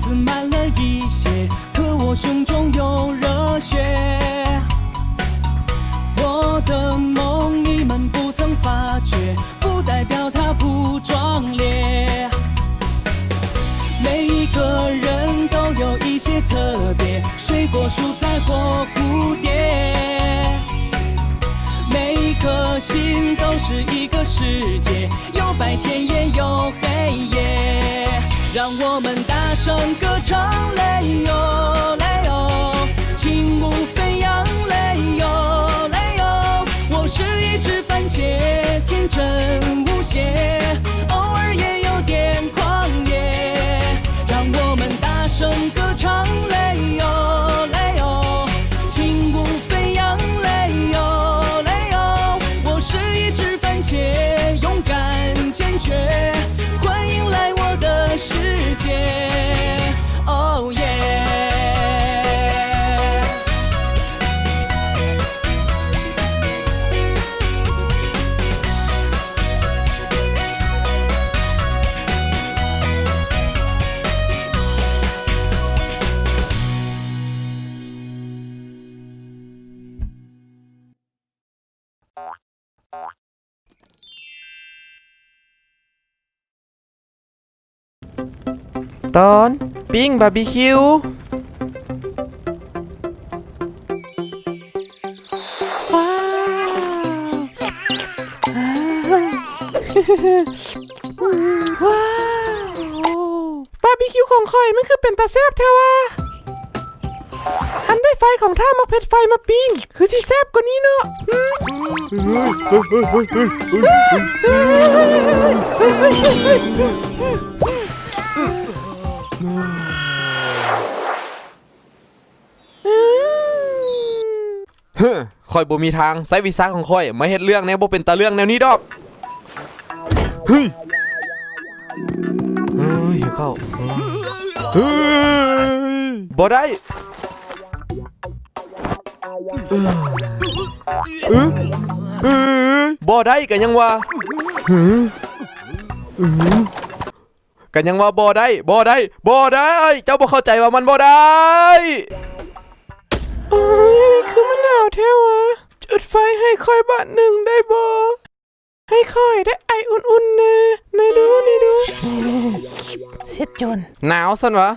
子慢了一些，可我胸中有热血。我的梦你们不曾发觉，不代表它不壮烈。每一个人都有一些特别，水果、蔬菜或蝴蝶。每一颗心都是一个世界，有白天也有黑夜。让我们大声歌唱，嘞哟嘞哟，轻舞飞扬，嘞哟嘞哟。我是一只番茄，天真无邪，偶尔也有点狂野。让我们大声歌唱，嘞哟嘞哟，轻舞飞扬，嘞哟嘞哟。我是一只番茄，勇敢坚决，欢迎来我的世界。Oh yeah。ตอนปิ้งบาร์บีคิวว้าวบาร์บีคิวของข่อยมันคือเป็นตาแซ่บแท้วะคันได้ไฟของท่ามักเผ็ดไฟมาปิ้งคือสิแซ่บกว่านี้เนาะข่อยบ่มีทางใช้วิชาของข่อยมาเฮ็ดเรื่องแนวบ่เป็นตาเรื่องแนวนี้ดอกเฮ้ยหิวข้าวบ่ได้บ่ได้กันยังว่าบ่ได้เจ้าบ่เข้าใจว่ามันบ่ได้โอ้ยคือมันหนาวแท้วะจุดไฟให้ค่อยบาทหนึ่งได้บ่ให้ค่อยได้ไออุ่นๆนะดูเสร็จจนหนาวซั่นวะ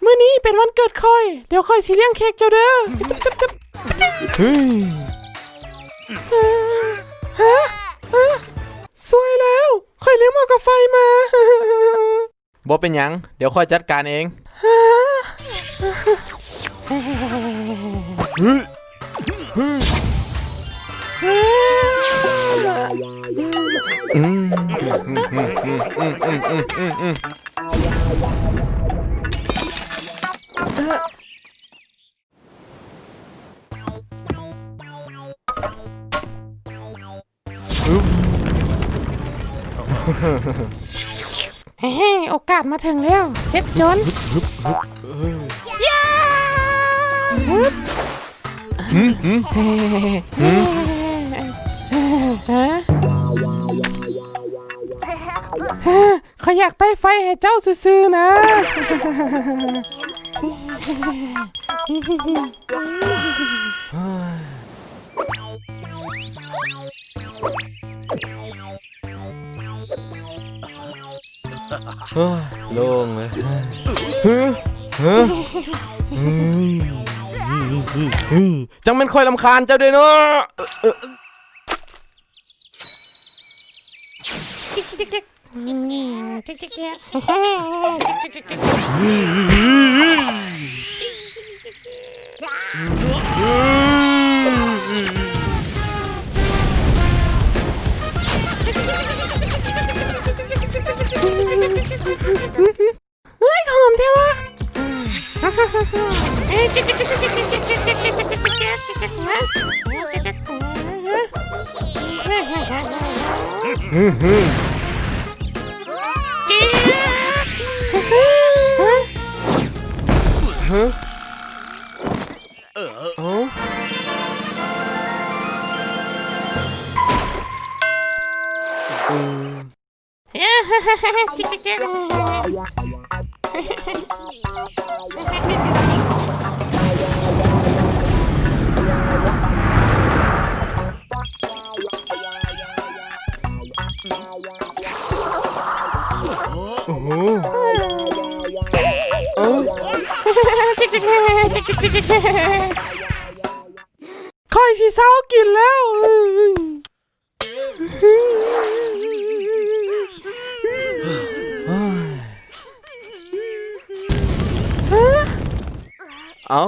มื้อนี้เป็นวันเกิดค่อยเดี๋ยวค่อยสิเลี้ยงเค้กเจ้าเด้อสวยแล้วค่อยเลี้ยงหม้อกับไฟมาบ่เป็นหยังเดี๋ยวค่อยจัดการเองโอกาสมาถึงแล้วเซ็ตจนเขาอยากไต่ไฟให้เจ้าซื่อๆนะโล่งเลยจังเป็นคอยรำคาญเจ้าด้วยเนาะ ค่อยสิเศร้ากินแล้วเอา